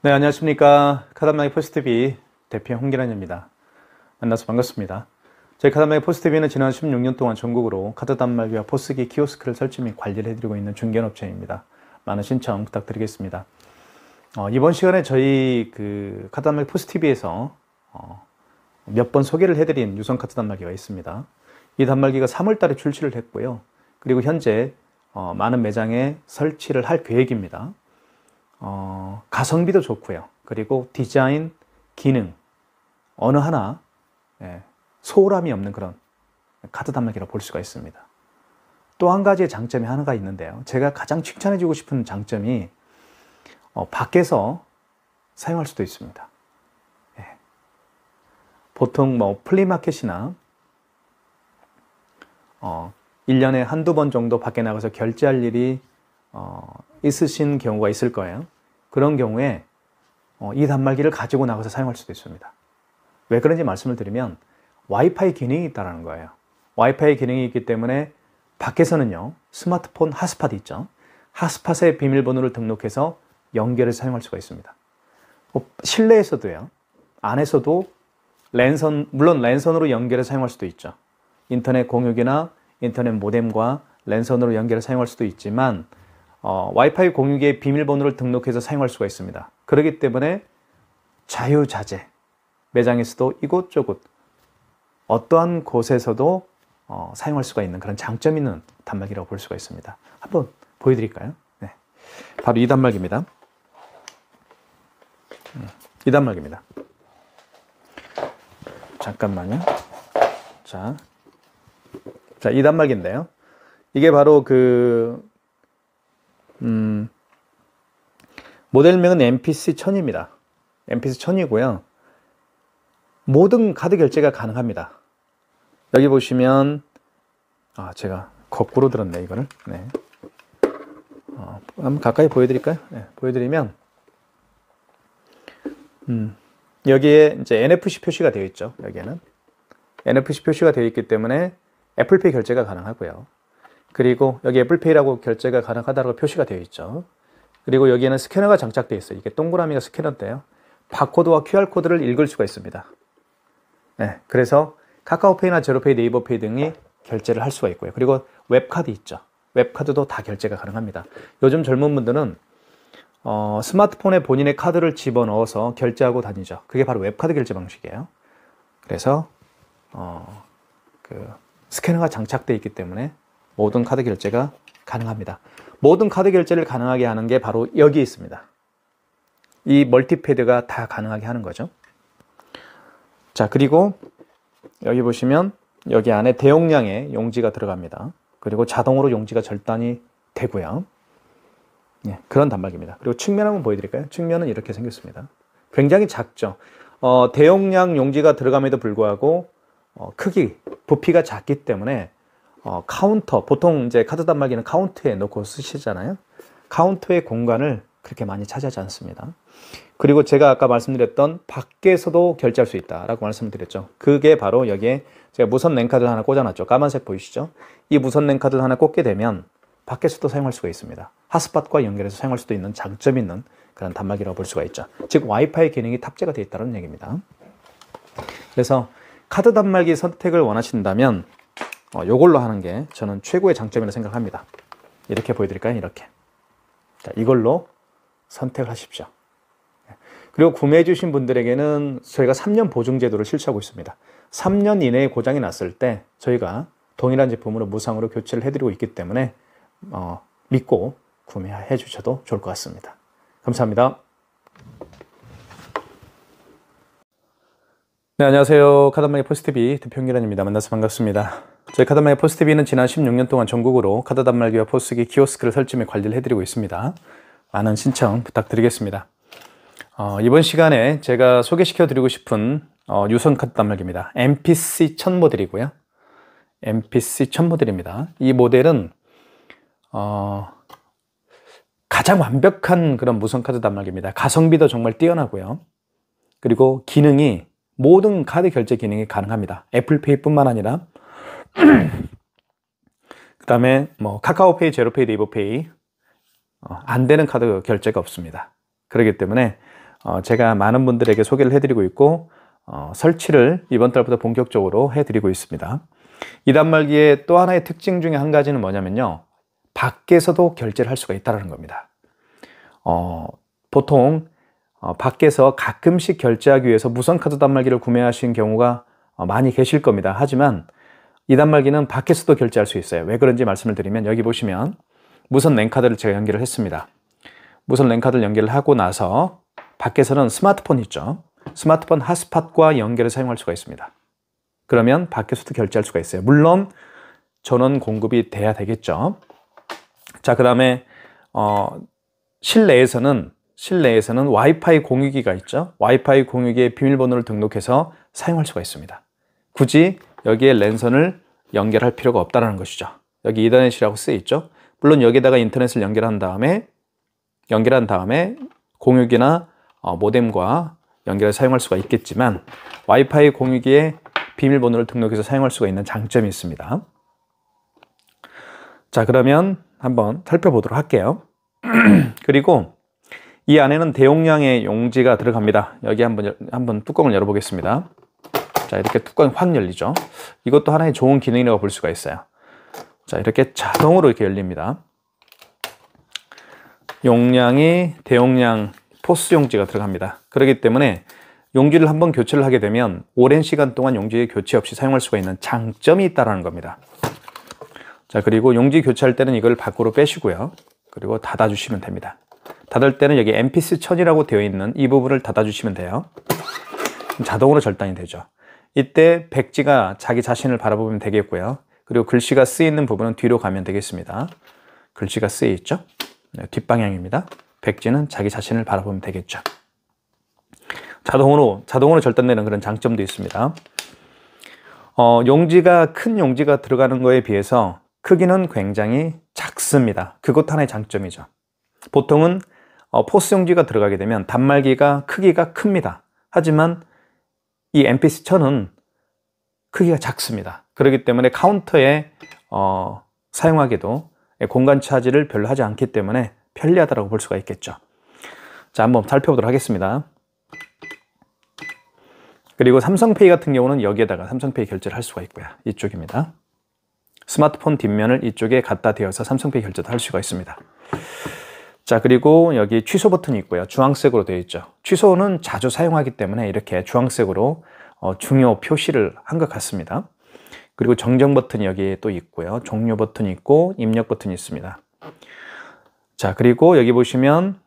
네, 안녕하십니까. 카담나기 포스트비 대표 홍기란입니다. 만나서 반갑습니다. 저희 카담나기 포스트비는 지난 16년 동안 전국으로 카드 단말기와 포스기 키오스크를 설치 및 관리를 해드리고 있는 중견업체입니다. 많은 신청 부탁드리겠습니다. 이번 시간에 저희 카드 단말기 포스트비에서 몇 번 소개를 해드린 유선 카드 단말기가 있습니다. 이 단말기가 3월 달에 출시를 했고요. 그리고 현재 많은 매장에 설치를 할 계획입니다. 가성비도 좋고요. 그리고 디자인, 기능 어느 하나 소홀함이 없는 그런 카드 단말기라고 볼 수가 있습니다. 또 한 가지의 장점이 하나가 있는데요. 제가 가장 칭찬해주고 싶은 장점이 밖에서 사용할 수도 있습니다. 보통 플리마켓이나 1년에 한두 번 정도 밖에 나가서 결제할 일이 있으신 경우가 있을 거예요. 그런 경우에 이 단말기를 가지고 나가서 사용할 수도 있습니다. 왜 그런지 말씀을 드리면 와이파이 기능이 있다는 거예요. 와이파이 기능이 있기 때문에 밖에서는요, 스마트폰 핫스팟 있죠. 핫스팟에 비밀번호를 등록해서 연결해서 사용할 수가 있습니다. 실내에서도요, 안에서도 물론 랜선으로 연결해서 사용할 수도 있죠. 인터넷 공유기나 인터넷 모뎀과 랜선으로 연결해서 사용할 수도 있지만 와이파이 공유기에 비밀번호를 등록해서 사용할 수가 있습니다. 그렇기 때문에 자유자재, 매장에서도 이곳저곳 어떠한 곳에서도 사용할 수가 있는 그런 장점 있는 단말기라고 볼 수가 있습니다. 한번 보여드릴까요? 네. 바로 이 단말기입니다. 이 단말기입니다. 잠깐만요. 자, 이 단말기인데요. 이게 바로 모델명은 MPC-1000입니다. MPC-1000이고요. 모든 카드 결제가 가능합니다. 여기 보시면 제가 거꾸로 들었네 이거를. 네. 한번 가까이 보여드릴까요? 네, 보여드리면 여기에 이제 NFC 표시가 되어 있죠. 여기에는 NFC 표시가 되어 있기 때문에 애플페이 결제가 가능하고요. 그리고 여기 애플페이라고 결제가 가능하다고 표시가 되어 있죠. 그리고 여기에는 스캐너가 장착되어 있어요. 이게 동그라미가 스캐너인데요. 바코드와 QR코드를 읽을 수가 있습니다. 네, 그래서 카카오페이나 제로페이, 네이버페이 등이 결제를 할 수가 있고요. 그리고 웹카드 있죠. 웹카드도 다 결제가 가능합니다. 요즘 젊은 분들은 스마트폰에 본인의 카드를 집어넣어서 결제하고 다니죠. 그게 바로 웹카드 결제 방식이에요. 그래서 스캐너가 장착되어 있기 때문에 모든 카드 결제가 가능합니다. 모든 카드 결제를 가능하게 하는 게 바로 여기 있습니다. 이 멀티패드가 다 가능하게 하는 거죠. 자, 그리고 여기 보시면 여기 안에 대용량의 용지가 들어갑니다. 그리고 자동으로 용지가 절단이 되고요. 네, 그런 단말기입니다. 그리고 측면 한번 보여드릴까요? 측면은 이렇게 생겼습니다. 굉장히 작죠. 대용량 용지가 들어감에도 불구하고 크기, 부피가 작기 때문에 카운터, 보통 이제 카드 단말기는 카운터에 넣고 쓰시잖아요. 카운터의 공간을 그렇게 많이 차지하지 않습니다. 그리고 제가 아까 말씀드렸던 밖에서도 결제할 수 있다라고 말씀드렸죠. 그게 바로 여기에 제가 무선 랜카드를 하나 꽂아놨죠. 까만색 보이시죠? 이 무선 랜카드를 하나 꽂게 되면 밖에서도 사용할 수가 있습니다. 핫스팟과 연결해서 사용할 수도 있는 장점 있는 그런 단말기라고 볼 수가 있죠. 즉 와이파이 기능이 탑재가 되어 있다는 얘기입니다. 그래서 카드 단말기 선택을 원하신다면 이걸로 하는 게 저는 최고의 장점이라고 생각합니다. 이렇게 보여드릴까요? 이렇게. 자, 이걸로 선택을 하십시오. 그리고 구매해 주신 분들에게는 저희가 3년 보증 제도를 실시하고 있습니다. 3년 이내에 고장이 났을 때 저희가 동일한 제품으로 무상으로 교체를 해드리고 있기 때문에 믿고 구매해 주셔도 좋을 것 같습니다. 감사합니다. 네, 안녕하세요. 카드단말기 포스트비 대표 홍기란입니다. 만나서 반갑습니다. 저희 카드단말기 포스트비는 지난 16년 동안 전국으로 카드 단말기와 포스기 키오스크를 설치 및 관리를 해드리고 있습니다. 많은 신청 부탁드리겠습니다. 이번 시간에 제가 소개시켜 드리고 싶은 유선 카드 단말기입니다. MPC-1000 모델이고요. MPC-1000 모델입니다. 이 모델은 가장 완벽한 그런 무선 카드 단말기입니다. 가성비도 정말 뛰어나고요. 그리고 기능이 모든 카드 결제 기능이 가능합니다. 애플페이뿐만 아니라 그 다음에 카카오페이, 제로페이, 네이버페이 안 되는 카드 결제가 없습니다. 그렇기 때문에 제가 많은 분들에게 소개를 해드리고 있고 설치를 이번 달부터 본격적으로 해드리고 있습니다. 이 단말기의 또 하나의 특징 중에 한 가지는 뭐냐면요, 밖에서도 결제를 할 수가 있다는 겁니다. 보통 밖에서 가끔씩 결제하기 위해서 무선카드 단말기를 구매하신 경우가 많이 계실 겁니다. 하지만 이 단말기는 밖에서도 결제할 수 있어요. 왜 그런지 말씀을 드리면, 여기 보시면 무선 랜카드를 제가 연결을 했습니다. 무선 랜카드를 연결을 하고 나서 밖에서는 스마트폰 있죠. 스마트폰 핫스팟과 연결을 사용할 수가 있습니다. 그러면 밖에서도 결제할 수가 있어요. 물론 전원 공급이 돼야 되겠죠. 자, 그 다음에 실내에서는 와이파이 공유기가 있죠. 와이파이 공유기에 비밀번호를 등록해서 사용할 수가 있습니다. 굳이 여기에 랜선을 연결할 필요가 없다는 것이죠. 여기 이더넷이라고 쓰여 있죠. 물론 여기다가 인터넷을 연결한 다음에 공유기나 모뎀과 연결해 사용할 수가 있겠지만, 와이파이 공유기에 비밀번호를 등록해서 사용할 수가 있는 장점이 있습니다. 자, 그러면 한번 살펴보도록 할게요. 그리고 이 안에는 대용량의 용지가 들어갑니다. 여기 한번 뚜껑을 열어보겠습니다. 자, 이렇게 뚜껑이 확 열리죠. 이것도 하나의 좋은 기능이라고 볼 수가 있어요. 자, 이렇게 자동으로 이렇게 열립니다. 용량이 대용량 포스 용지가 들어갑니다. 그렇기 때문에 용지를 한번 교체를 하게 되면 오랜 시간 동안 용지 교체 없이 사용할 수가 있는 장점이 있다는 겁니다. 자, 그리고 용지 교체할 때는 이걸 밖으로 빼시고요. 그리고 닫아주시면 됩니다. 닫을 때는 여기 MPC 1000이라고 되어 있는 이 부분을 닫아주시면 돼요. 자동으로 절단이 되죠. 이때 백지가 자기 자신을 바라보면 되겠고요. 그리고 글씨가 쓰여 있는 부분은 뒤로 가면 되겠습니다. 글씨가 쓰여 있죠? 네, 뒷방향입니다. 백지는 자기 자신을 바라보면 되겠죠. 자동으로 절단되는 그런 장점도 있습니다. 용지가 큰 용지가 들어가는 거에 비해서 크기는 굉장히 작습니다. 그것도 하나의 장점이죠. 보통은 포스 용지가 들어가게 되면 단말기가 크기가 큽니다. 하지만 이 MPC-1000은 크기가 작습니다. 그렇기 때문에 카운터에 사용하기도 공간 차지를 별로 하지 않기 때문에 편리하다고 볼 수가 있겠죠. 자, 한번 살펴보도록 하겠습니다. 그리고 삼성페이 같은 경우는 여기에다가 삼성페이 결제를 할 수가 있고요. 이쪽입니다. 스마트폰 뒷면을 이쪽에 갖다 대어서 삼성페이 결제도 할 수가 있습니다. 자, 그리고 여기 취소 버튼이 있고요. 주황색으로 되어 있죠. 취소는 자주 사용하기 때문에 이렇게 주황색으로 중요 표시를 한 것 같습니다. 그리고 정정 버튼이 여기에 또 있고요. 종료 버튼이 있고 입력 버튼이 있습니다. 자, 그리고 여기 보시면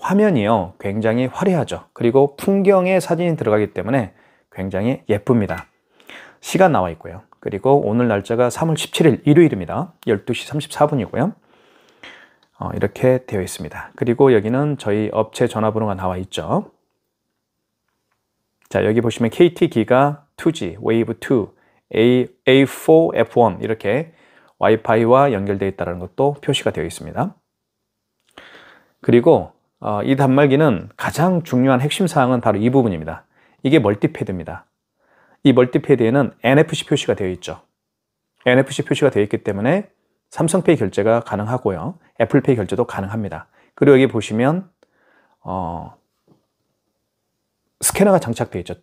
화면이요, 굉장히 화려하죠. 그리고 풍경의 사진이 들어가기 때문에 굉장히 예쁩니다. 시간 나와 있고요. 그리고 오늘 날짜가 3월 17일 일요일입니다. 12시 34분이고요. 이렇게 되어 있습니다. 그리고 여기는 저희 업체 전화번호가 나와 있죠. 자, 여기 보시면 KT기가 2G, Wave 2, A4, F1 이렇게 와이파이와 연결되어 있다는 것도 표시가 되어 있습니다. 그리고 이 단말기는 가장 중요한 핵심 사항은 바로 이 부분입니다. 이게 멀티패드입니다. 이 멀티패드에는 NFC 표시가 되어 있죠. NFC 표시가 되어 있기 때문에 삼성페이 결제가 가능하고요. 애플페이 결제도 가능합니다. 그리고 여기 보시면 스캐너가 장착되어 있죠.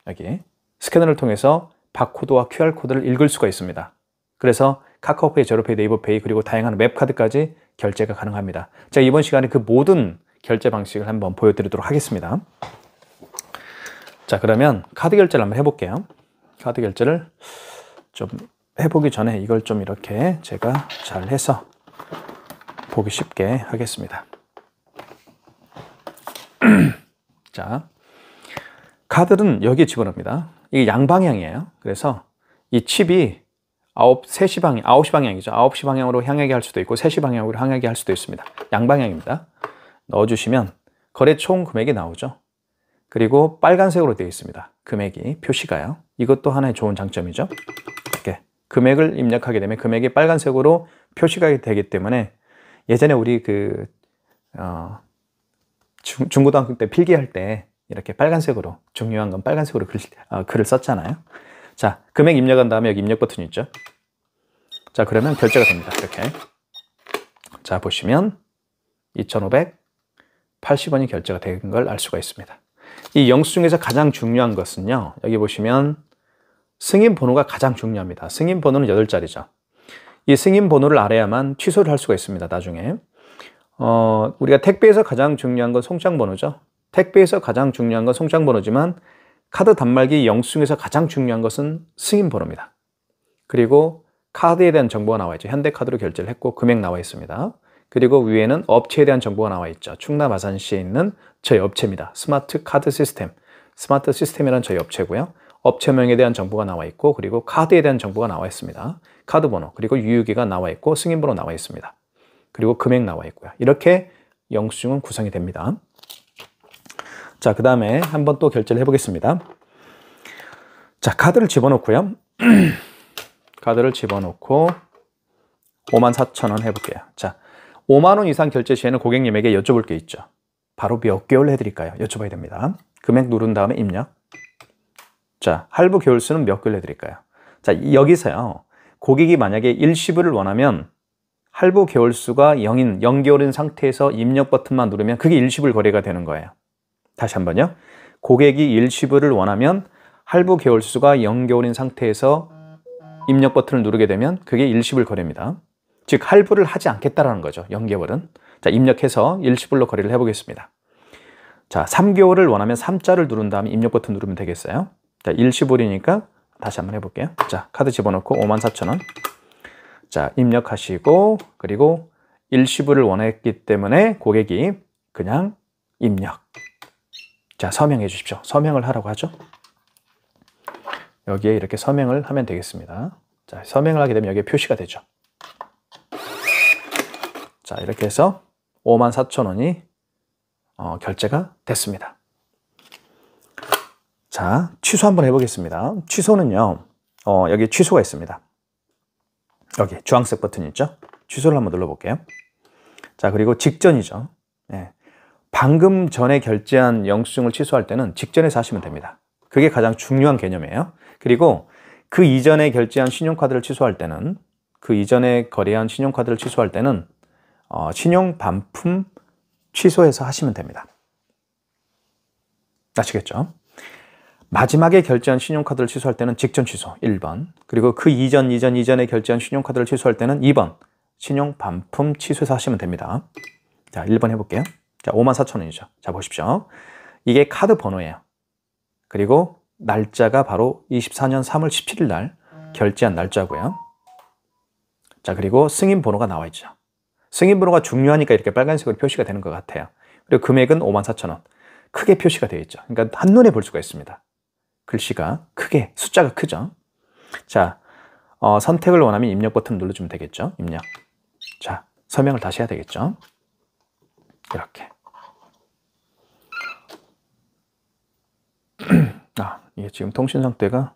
여기 스캐너를 통해서 바코드와 QR코드를 읽을 수가 있습니다. 그래서 카카오페이, 제로페이, 네이버페이 그리고 다양한 웹카드까지 결제가 가능합니다. 자, 이번 시간에 그 모든 결제 방식을 한번 보여드리도록 하겠습니다. 자, 그러면 카드 결제를 한번 해볼게요. 카드 결제를 좀 해보기 전에 이걸 좀 이렇게 제가 잘 해서 보기 쉽게 하겠습니다. 자, 카드는 여기에 집어넣습니다. 이게 양방향이에요. 그래서 이 칩이 9시 방향이죠. 9시 방향으로 향하게 할 수도 있고 3시 방향으로 향하게 할 수도 있습니다. 양방향입니다. 넣어주시면 거래 총 금액이 나오죠. 그리고 빨간색으로 되어 있습니다. 금액이 표시가요. 이것도 하나의 좋은 장점이죠. 이렇게 금액을 입력하게 되면 금액이 빨간색으로 표시가 되기 때문에 예전에 우리 중고등학교 때 필기할 때 이렇게 빨간색으로 중요한 건 빨간색으로 글을 썼잖아요. 자, 금액 입력한 다음에 여기 입력 버튼이 있죠. 자, 그러면 결제가 됩니다. 이렇게. 자, 보시면 2,500, 80원이 결제가 된 걸 알 수가 있습니다. 이 영수증에서 가장 중요한 것은요, 여기 보시면 승인 번호가 가장 중요합니다. 승인 번호는 8자리죠. 이 승인 번호를 알아야만 취소를 할 수가 있습니다. 나중에 우리가 택배에서 가장 중요한 건 송장 번호죠. 택배에서 가장 중요한 건 송장 번호지만 카드 단말기 영수증에서 가장 중요한 것은 승인 번호입니다. 그리고 카드에 대한 정보가 나와 있죠. 현대카드로 결제를 했고 금액 나와 있습니다. 그리고 위에는 업체에 대한 정보가 나와 있죠. 충남 아산시에 있는 저희 업체입니다. 스마트 카드 시스템. 스마트 시스템이라는 저희 업체고요. 업체명에 대한 정보가 나와 있고, 그리고 카드에 대한 정보가 나와 있습니다. 카드 번호, 그리고 유효기간 나와 있고, 승인 번호 나와 있습니다. 그리고 금액 나와 있고요. 이렇게 영수증은 구성이 됩니다. 자, 그 다음에 한번 또 결제를 해보겠습니다. 자, 카드를 집어넣고요. 카드를 집어넣고 54,000원 해볼게요. 자, 5만 원 이상 결제 시에는 고객님에게 여쭤볼 게 있죠. 바로 몇 개월 해드릴까요? 여쭤봐야 됩니다. 금액 누른 다음에 입력. 자, 할부 개월수는 몇 개월 해드릴까요? 자, 여기서요, 고객이 만약에 일시불을 원하면 할부 개월수가 0개월인 상태에서 입력 버튼만 누르면 그게 일시불 거래가 되는 거예요. 다시 한번요. 고객이 일시불을 원하면 할부 개월수가 0개월인 상태에서 입력 버튼을 누르게 되면 그게 일시불 거래입니다. 즉 할부를 하지 않겠다라는 거죠. 0개월은. 자, 입력해서 일시불로 거래를 해보겠습니다. 자, 3개월을 원하면 3자를 누른 다음에 입력 버튼 누르면 되겠어요. 자, 일시불이니까 다시 한번 해볼게요. 자, 카드 집어넣고 54,000원. 자, 입력하시고, 그리고 일시불을 원했기 때문에 고객이 그냥 입력. 자, 서명해 주십시오. 서명을 하라고 하죠. 여기에 이렇게 서명을 하면 되겠습니다. 자, 서명을 하게 되면 여기에 표시가 되죠. 자, 이렇게 해서 54,000원이 결제가 됐습니다. 자, 취소 한번 해보겠습니다. 취소는요, 여기 취소가 있습니다. 여기 주황색 버튼이 있죠? 취소를 한번 눌러볼게요. 자, 그리고 직전이죠. 예. 방금 전에 결제한 영수증을 취소할 때는 직전에서 하시면 됩니다. 그게 가장 중요한 개념이에요. 그리고 그 이전에 결제한 신용카드를 취소할 때는, 그 이전에 거래한 신용카드를 취소할 때는 신용 반품 취소해서 하시면 됩니다. 아시겠죠? 마지막에 결제한 신용카드를 취소할 때는 직전 취소 1번, 그리고 그 이전에 결제한 신용카드를 취소할 때는 2번 신용 반품 취소해서 하시면 됩니다. 자, 1번 해볼게요. 자, 54,000원이죠. 자, 보십시오. 이게 카드 번호예요. 그리고 날짜가 바로 24년 3월 17일 날 결제한 날짜고요. 자, 그리고 승인 번호가 나와 있죠. 승인 번호가 중요하니까 이렇게 빨간색으로 표시가 되는 것 같아요. 그리고 금액은 54,000원. 크게 표시가 되어 있죠. 그러니까 한눈에 볼 수가 있습니다. 글씨가 크게, 숫자가 크죠. 자, 선택을 원하면 입력 버튼 눌러주면 되겠죠. 입력. 자, 서명을 다시 해야 되겠죠. 이렇게. 이게 지금 통신 상태가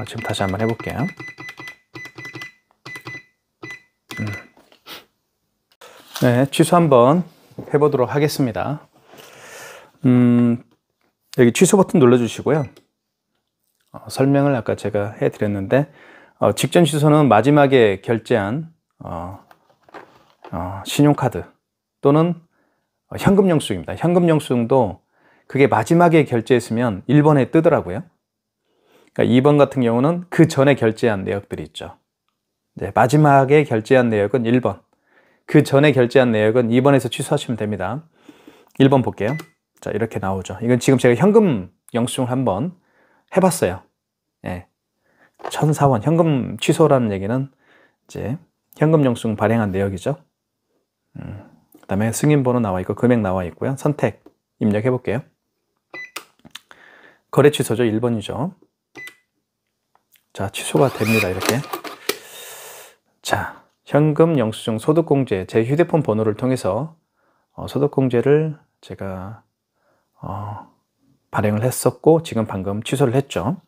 지금 다시 한번 해볼게요. 네, 취소 한번 해보도록 하겠습니다. 여기 취소 버튼 눌러주시고요. 설명을 아까 제가 해드렸는데, 직전 취소는 마지막에 결제한 신용카드 또는 현금 영수증입니다. 현금 영수증도 그게 마지막에 결제했으면 1번에 뜨더라고요. 그러니까 2번 같은 경우는 그 전에 결제한 내역들이 있죠. 네, 마지막에 결제한 내역은 1번, 그 전에 결제한 내역은 2번에서 취소하시면 됩니다. 1번 볼게요. 자, 이렇게 나오죠. 이건 지금 제가 현금 영수증을 한번 해봤어요. 예. 1,004원 현금 취소라는 얘기는 이제 현금 영수증 발행한 내역이죠. 그 다음에 승인번호 나와 있고 금액 나와 있고요. 선택 입력해 볼게요. 거래 취소죠. 1번이죠. 자, 취소가 됩니다. 이렇게. 자, 현금 영수증 소득공제, 제 휴대폰 번호를 통해서 소득공제를 제가 발행을 했었고 지금 방금 취소를 했죠.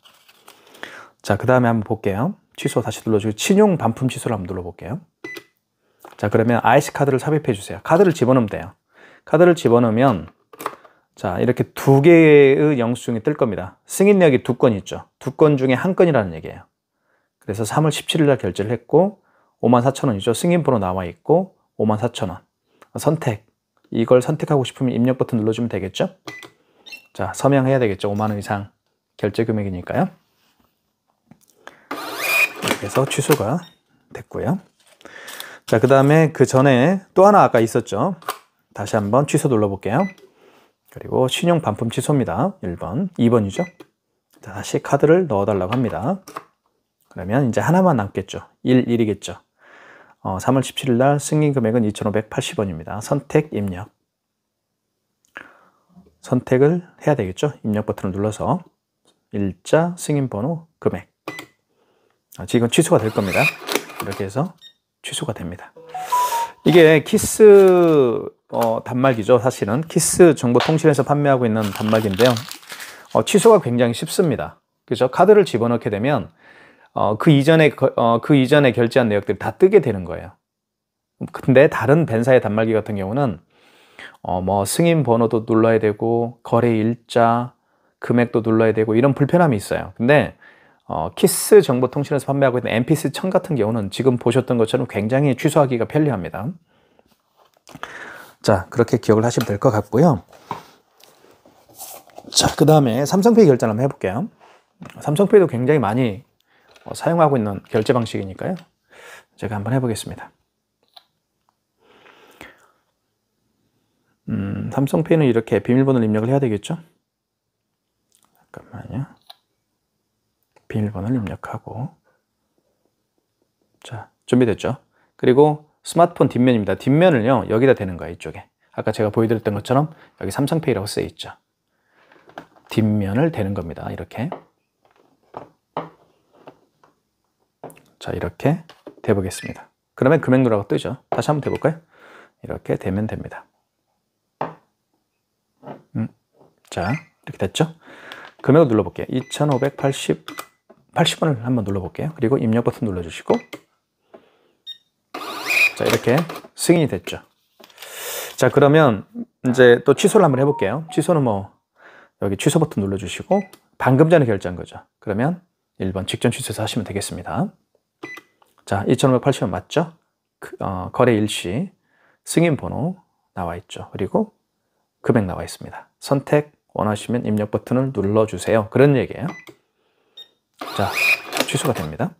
자, 그 다음에 한번 볼게요. 취소 다시 눌러주고 신용 반품 취소를 한번 눌러볼게요. 자, 그러면 IC카드를 삽입해 주세요. 카드를 집어넣으면 돼요. 카드를 집어넣으면 자, 이렇게 2개의 영수증이 뜰 겁니다. 승인 내역이 2건 있죠. 2건 중에 1건이라는 얘기예요. 그래서 3월 17일 날 결제를 했고 54,000원이죠. 승인번호 나와 있고 54,000원. 선택. 이걸 선택하고 싶으면 입력 버튼 눌러주면 되겠죠? 자, 서명해야 되겠죠? 5만 원 이상 결제 금액이니까요. 그래서 취소가 됐고요. 자, 그 다음에 그 전에 또 하나 아까 있었죠? 다시 한번 취소 눌러볼게요. 그리고 신용 반품 취소입니다. 1번, 2번이죠. 자, 다시 카드를 넣어달라고 합니다. 그러면 이제 하나만 남겠죠. 1이겠죠. 3월 17일 날 승인 금액은 2,580원입니다. 선택 입력. 선택을 해야 되겠죠. 입력 버튼을 눌러서 일자, 승인 번호, 금액. 지금 취소가 될 겁니다. 이렇게 해서 취소가 됩니다. 이게 키스 단말기죠. 사실은 키스 정보통신에서 판매하고 있는 단말기인데요. 취소가 굉장히 쉽습니다. 그죠? 카드를 집어넣게 되면 그 이전에 결제한 내역들이 다 뜨게 되는 거예요. 근데 다른 벤사의 단말기 같은 경우는 뭐 승인 번호도 눌러야 되고 거래 일자, 금액도 눌러야 되고 이런 불편함이 있어요. 근데 키스 정보통신에서 판매하고 있는 MPC 1000 같은 경우는 지금 보셨던 것처럼 굉장히 취소하기가 편리합니다. 자, 그렇게 기억을 하시면 될 것 같고요. 자, 그 다음에 삼성페이 결제를 한번 해볼게요. 삼성페이도 굉장히 많이 사용하고 있는 결제 방식이니까요. 제가 한번 해보겠습니다. 삼성페이는 이렇게 비밀번호를 입력을 해야 되겠죠? 잠깐만요. 비밀번호를 입력하고, 자, 준비됐죠? 그리고 스마트폰 뒷면입니다. 뒷면을요, 여기다 대는 거예요, 이쪽에. 아까 제가 보여드렸던 것처럼 여기 삼성페이라고 쓰여 있죠. 뒷면을 대는 겁니다, 이렇게. 자, 이렇게 대보겠습니다. 그러면 금액 누라고 뜨죠. 다시 한번 대볼까요? 이렇게 대면 됩니다. 자, 이렇게 됐죠? 금액을 눌러볼게요. 2,580원을 한번 눌러볼게요. 그리고 입력 버튼 눌러주시고, 자, 이렇게 승인이 됐죠. 자, 그러면 이제 또 취소를 한번 해볼게요. 취소는 뭐 여기 취소 버튼 눌러주시고, 방금 전에 결제한 거죠. 그러면 1번 직전 취소해서 하시면 되겠습니다. 자, 2,580원 맞죠? 거래 일시, 승인 번호 나와 있죠. 그리고 금액 나와 있습니다. 선택 원하시면 입력 버튼을 눌러주세요. 그런 얘기예요. 자, 취소가 됩니다.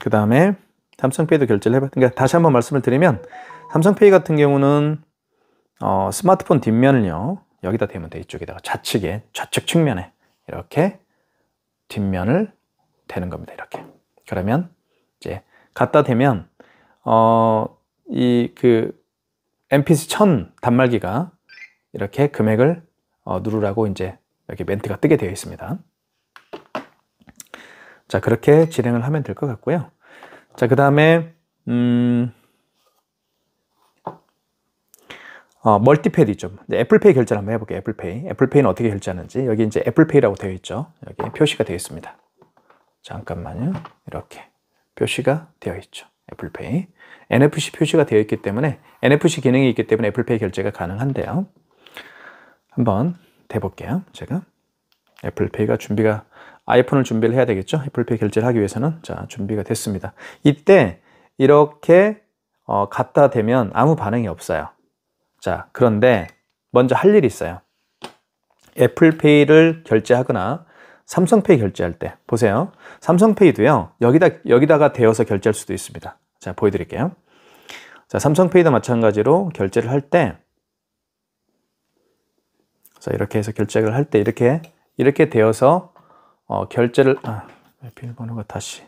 그 다음에 삼성페이도 결제를 해봤, 그러니까 다시 한번 말씀을 드리면, 삼성페이 같은 경우는 스마트폰 뒷면을요, 여기다 대면 돼. 이쪽에다가 좌측 측면에 이렇게 뒷면을 대는 겁니다. 이렇게. 그러면 이제 갖다 대면 MPC 1000 단말기가 이렇게 금액을 누르라고 이제 여기 멘트가 뜨게 되어 있습니다. 자, 그렇게 진행을 하면 될 것 같고요. 자, 그 다음에 멀티패드 있죠. 애플페이 결제를 한번 해볼게요. 애플페이는 어떻게 결제하는지. 여기 이제 애플페이라고 되어 있죠. 여기 표시가 되어 있습니다. 잠깐만요. 이렇게 표시가 되어 있죠. 애플페이. NFC 표시가 되어 있기 때문에, NFC 기능이 있기 때문에 애플페이 결제가 가능한데요. 한번 대볼게요. 제가 애플페이가 아이폰을 준비를 해야 되겠죠. 애플페이 결제를 하기 위해서는. 자, 준비가 됐습니다. 이때 이렇게 갖다 대면 아무 반응이 없어요. 자, 그런데 먼저 할 일이 있어요. 애플페이를 결제하거나 삼성페이 결제할 때 보세요. 삼성페이도요, 여기다가 대어서 결제할 수도 있습니다. 자, 보여드릴게요. 자, 삼성페이도 마찬가지로 결제를 할 때, 자, 이렇게 해서 결제를 할 때 이렇게 되어서 결제를, 비밀번호가 다시.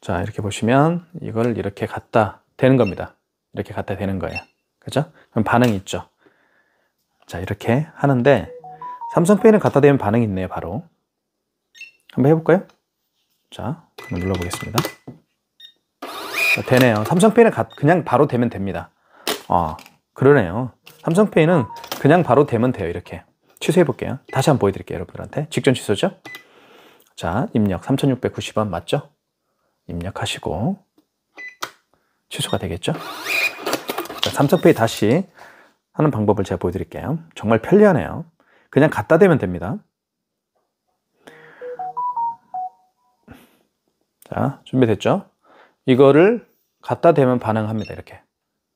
자, 이렇게 보시면 이걸 이렇게 갖다 대는 겁니다. 이렇게 갖다 대는 거예요. 그죠? 그럼 반응이 있죠. 자, 이렇게 하는데 삼성페이는 갖다 대면 반응이 있네요. 바로 한번 해볼까요? 자, 한번 눌러보겠습니다. 자, 되네요. 삼성페이는 그냥 바로 대면 됩니다. 그러네요. 삼성페이는 그냥 바로 대면 돼요. 이렇게 취소해 볼게요. 다시 한번 보여드릴게요. 여러분들한테. 직전 취소죠? 자, 입력 3,690원 맞죠? 입력하시고 취소가 되겠죠? 자, 삼성페이 다시 하는 방법을 제가 보여드릴게요. 정말 편리하네요. 그냥 갖다 대면 됩니다. 자, 준비됐죠? 이거를 갖다 대면 반응합니다. 이렇게.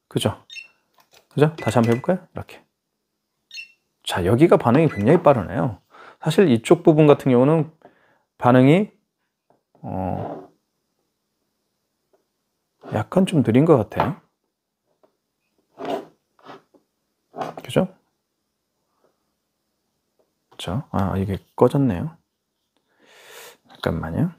그죠? 그죠? 다시 한번 해볼까요? 이렇게. 자, 여기가 반응이 굉장히 빠르네요. 사실 이쪽 부분 같은 경우는 반응이 약간 좀 느린 것 같아요. 그죠? 그죠? 아, 이게 꺼졌네요. 잠깐만요.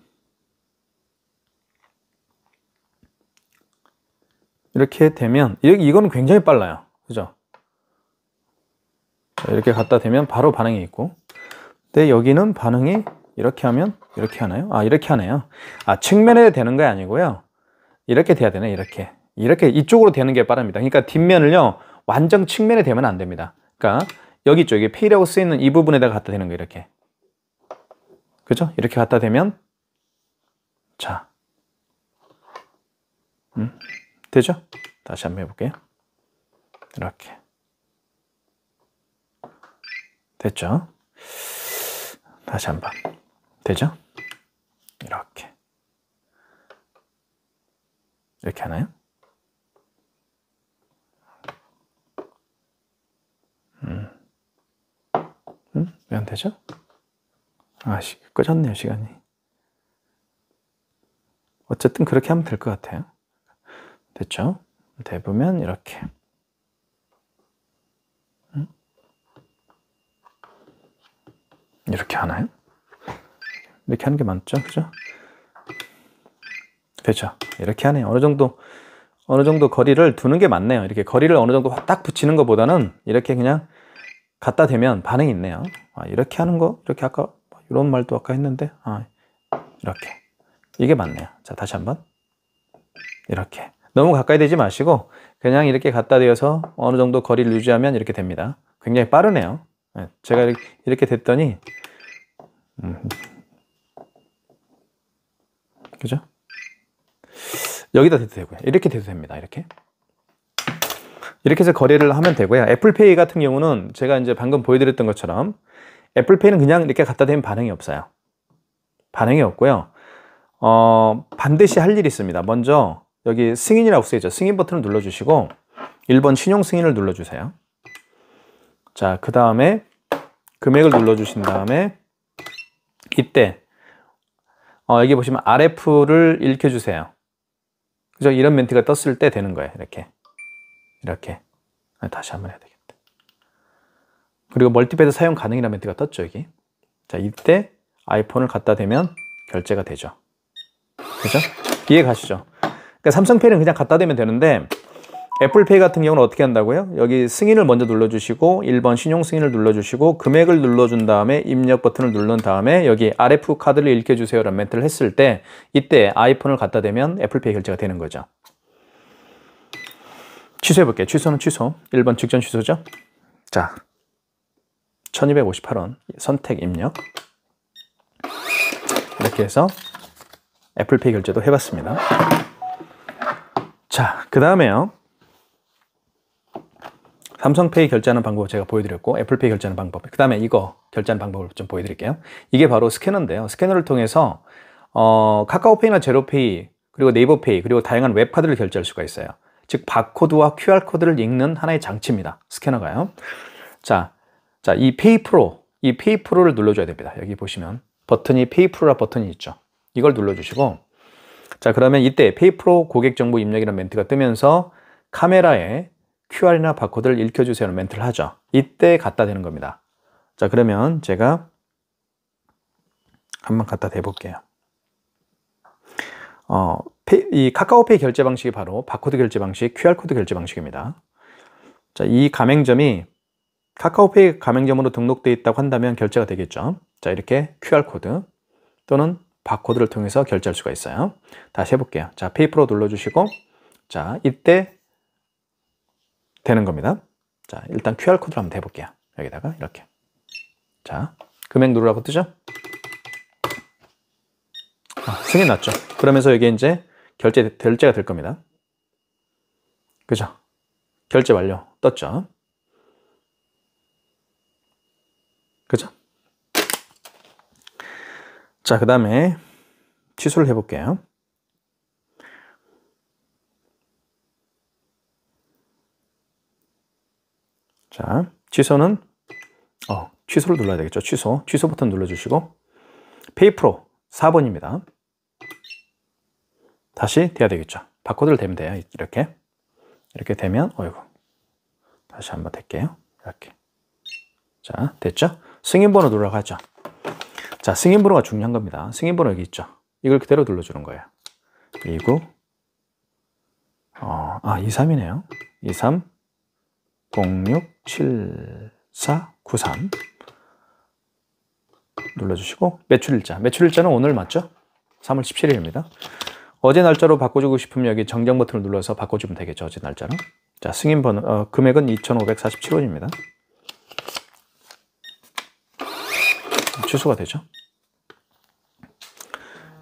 이렇게 되면, 이거는 굉장히 빨라요. 그죠? 이렇게 갖다 대면 바로 반응이 있고. 근데 여기는 반응이 이렇게 하면 이렇게 하나요? 아, 이렇게 하네요. 아, 측면에 되는 게 아니고요. 이렇게 돼야 되네, 이렇게. 이렇게 이쪽으로 되는 게 빠릅니다. 그러니까 뒷면을요, 완전 측면에 대면 안 됩니다. 그러니까 여기 있죠. 이게 P라고 쓰이는 이 부분에다가 갖다 대는 거 이렇게. 그죠? 이렇게 갖다 대면 자, 되죠? 다시 한번 해볼게요. 이렇게. 됐죠? 다시 한번. 되죠? 이렇게. 이렇게 하나요? 왜 안 되죠? 아, 꺼졌네요, 시간이. 어쨌든 그렇게 하면 될 것 같아요. 됐죠? 대보면 이렇게. 이렇게 하나요? 이렇게 하는 게 맞죠? 그죠? 되죠? 이렇게 하네요. 어느 정도 거리를 두는 게 맞네요. 이렇게 거리를 어느 정도 딱 붙이는 것보다는 이렇게 그냥 갖다 대면 반응이 있네요. 아, 이렇게 하는 거, 이렇게 아까 이런 말도 아까 했는데, 아, 이렇게. 이게 맞네요. 자, 다시 한번. 이렇게. 너무 가까이 대지 마시고 그냥 이렇게 갖다 대어서 어느 정도 거리를 유지하면 이렇게 됩니다. 굉장히 빠르네요. 제가 이렇게 됐더니 그죠? 여기다 대도 되고요. 이렇게 대도 됩니다. 이렇게 해서 거래를 하면 되고요. 애플페이 같은 경우는 제가 이제 방금 보여드렸던 것처럼 애플페이는 그냥 이렇게 갖다 대면 반응이 없어요. 반응이 없고요. 반드시 할 일이 있습니다. 먼저 여기 승인이라고 쓰여있죠. 승인 버튼을 눌러주시고 1번 신용 승인을 눌러주세요. 자, 그 다음에 금액을 눌러주신 다음에 이때 여기 보시면 RF를 읽혀주세요. 그죠? 이런 멘트가 떴을 때 되는 거예요. 이렇게. 다시 한번 해야 되겠다. 그리고 멀티패드 사용 가능이라는 멘트가 떴죠, 여기. 자, 이때 아이폰을 갖다 대면 결제가 되죠. 그죠? 이해 가시죠? 그러니까 삼성페이는 그냥 갖다 대면 되는데 애플페이 같은 경우는 어떻게 한다고요? 여기 승인을 먼저 눌러주시고 1번 신용 승인을 눌러주시고 금액을 눌러준 다음에 입력 버튼을 누른 다음에 여기 RF 카드를 읽혀주세요 라는 멘트를 했을 때 이때 아이폰을 갖다 대면 애플페이 결제가 되는 거죠. 취소해 볼게요. 취소는 취소. 1번 직전 취소죠. 자, 1258원 선택 입력. 이렇게 해서 애플페이 결제도 해봤습니다. 자, 그 다음에요. 삼성페이 결제하는 방법을 제가 보여드렸고 애플페이 결제하는 방법, 그 다음에 이거 결제하는 방법을 좀 보여드릴게요. 이게 바로 스캐너인데요. 스캐너를 통해서 카카오페이나 제로페이 그리고 네이버페이 그리고 다양한 웹카드를 결제할 수가 있어요. 즉 바코드와 QR코드를 읽는 하나의 장치입니다. 스캐너가요. 자, 이 페이프로를 눌러줘야 됩니다. 여기 보시면 버튼이 페이프로라 버튼이 있죠. 이걸 눌러주시고 자, 그러면 이때 페이프로 고객 정보 입력이라는 멘트가 뜨면서 카메라에 QR이나 바코드를 읽혀주세요 라는 멘트를 하죠. 이때 갖다 대는 겁니다. 자, 그러면 제가 한번 갖다 대볼게요. 이 카카오페이 결제 방식이 바로 바코드 결제 방식, QR코드 결제 방식입니다. 자, 이 가맹점이 카카오페이 가맹점으로 등록되어 있다고 한다면 결제가 되겠죠. 자, 이렇게 QR코드 또는 바코드를 통해서 결제할 수가 있어요. 다시 해볼게요. 자, 페이프로 눌러주시고 자, 이때 되는 겁니다. 자, 일단 QR코드를 한번 대볼게요. 여기다가 이렇게. 자, 금액 누르라고 뜨죠? 승인 났죠? 그러면서 여기 이제 결제가 될 겁니다. 그죠? 결제 완료 떴죠? 그죠? 자, 그 다음에 취소를 해볼게요. 자, 취소는 취소를 눌러야 되겠죠. 취소 버튼 눌러주시고 페이프로 4번입니다. 다시 돼야 되겠죠. 바코드를 대면 돼요. 이렇게 되면 어이구, 다시 한번 댈게요. 이렇게. 자, 됐죠? 승인번호 누르라고 하죠. 자, 승인번호가 중요한 겁니다. 승인번호 여기 있죠. 이걸 그대로 눌러주는 거예요. 29 23이네요. 23 06 74 93 눌러주시고 매출일자는 오늘 맞죠? 3월 17일입니다. 어제 날짜로 바꿔주고 싶으면 여기 정정 버튼을 눌러서 바꿔주면 되겠죠. 어제 날짜로. 자, 승인번호 금액은 2,547원입니다. 취소가 되죠.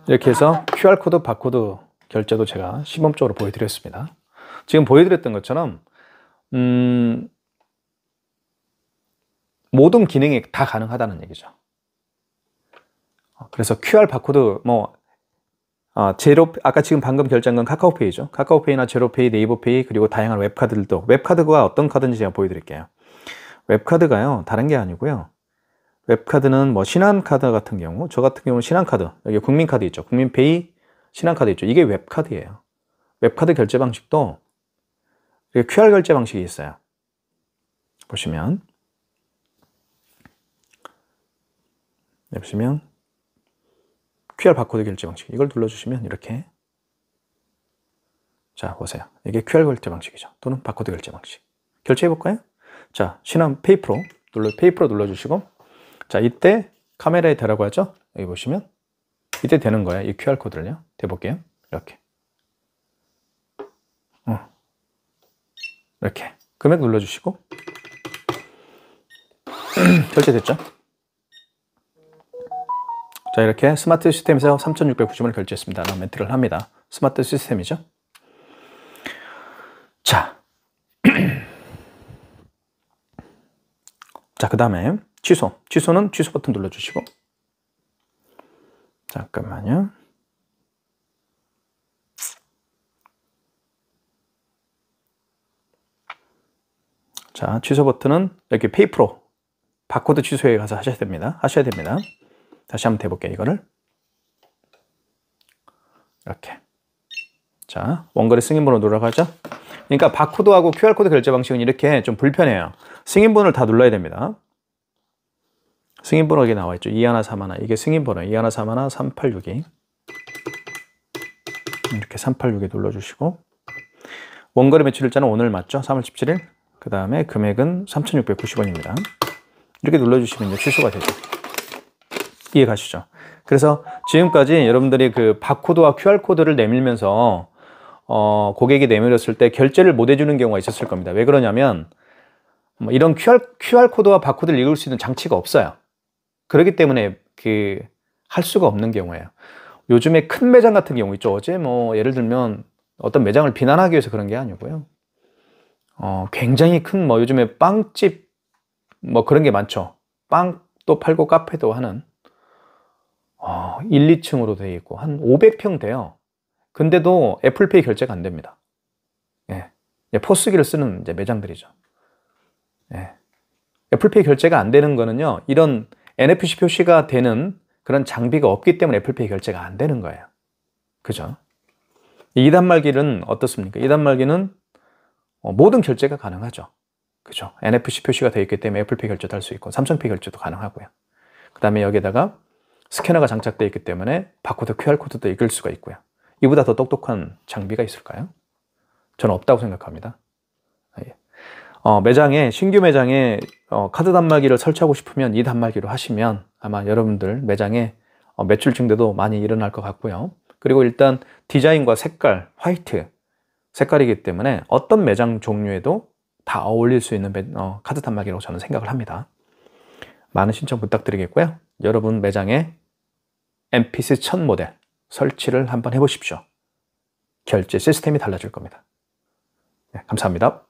이렇게 해서 QR코드, 바코드 결제도 제가 시범적으로 보여드렸습니다. 지금 보여드렸던 것처럼 모든 기능이 다 가능하다는 얘기죠. 그래서 QR 바코드 아까 지금 방금 결제한 건 카카오페이죠. 카카오페이나 제로페이, 네이버페이, 그리고 다양한 웹카드들도, 웹카드가 어떤 카드인지 제가 보여드릴게요. 웹카드가요, 다른 게 아니고요. 웹카드는 신한카드 같은 경우, 저 같은 경우는 신한카드, 여기 국민카드 있죠. 국민페이, 신한카드 있죠. 이게 웹카드예요. 웹카드 결제 방식도 QR 결제 방식이 있어요. 보시면 QR 바코드 결제 방식, 이걸 눌러주시면 이렇게, 자 보세요. 이게 QR 결제 방식이죠. 또는 바코드 결제 방식. 결제해 볼까요? 자, 신한 페이프로 눌러주시고, 자, 이때 카메라에 대라고 하죠. 여기 보시면 이때 되는 거예요. 이 QR 코드를요. 대볼게요. 이렇게 금액 눌러주시고 결제됐죠? 자, 이렇게 스마트 시스템에서 3,690원을 결제했습니다. 라는 멘트를 합니다. 스마트 시스템이죠. 자, 자, 그 다음에 취소는 취소 버튼 눌러주시고, 잠깐만요. 자, 취소 버튼은 여기 페이프로 바코드 취소에 가서 하셔야 됩니다. 다시 한번 대볼게요. 이거를 이렇게. 자, 원거래 승인번호 누르라고 하죠. 그러니까 바코드하고 QR코드 결제 방식은 이렇게 좀 불편해요. 승인번호를 다 눌러야 됩니다. 승인번호 여기 나와 있죠. 2131, 이게 승인번호 2131 3862. 이렇게 386에 눌러주시고, 원거래 매출일자는 오늘 맞죠? 3월 17일. 그 다음에 금액은 3,690원입니다. 이렇게 눌러주시면 취소가 되죠. 이해 가시죠? 그래서 지금까지 여러분들이 그 바코드와 QR코드를 내밀면서 고객이 내밀었을 때 결제를 못 해주는 경우가 있었을 겁니다. 왜 그러냐면 이런 QR코드와 바코드를 읽을 수 있는 장치가 없어요. 그렇기 때문에 할 수가 없는 경우예요. 요즘에 큰 매장 같은 경우 있죠. 어제 예를 들면 어떤 매장을 비난하기 위해서 그런 게 아니고요. 굉장히 큰 요즘에 빵집 그런 게 많죠. 빵도 팔고 카페도 하는 1, 2층으로 되어 있고 한 500평 돼요. 근데도 애플페이 결제가 안 됩니다. 예. 포스기를 쓰는 이제 매장들이죠. 예. 애플페이 결제가 안 되는 거는요, 이런 NFC 표시가 되는 그런 장비가 없기 때문에 애플페이 결제가 안 되는 거예요. 그죠? 이 2단말기는 어떻습니까? 2단말기는 모든 결제가 가능하죠. 그죠? NFC 표시가 되어 있기 때문에 애플페이 결제도 할 수 있고 삼성페이 결제도 가능하고요. 그 다음에 여기다가 스캐너가 장착되어 있기 때문에 바코드, QR코드도 읽을 수가 있고요. 이보다 더 똑똑한 장비가 있을까요? 저는 없다고 생각합니다. 신규 매장에 카드 단말기를 설치하고 싶으면 이 단말기로 하시면 아마 여러분들 매장에 매출 증대도 많이 일어날 것 같고요. 그리고 일단 디자인과 색깔, 화이트 색깔이기 때문에 어떤 매장 종류에도 다 어울릴 수 있는 카드 단말기라고 저는 생각을 합니다. 많은 신청 부탁드리겠고요. 여러분 매장에 MPC 1000 모델 설치를 한번 해보십시오. 결제 시스템이 달라질 겁니다. 네, 감사합니다.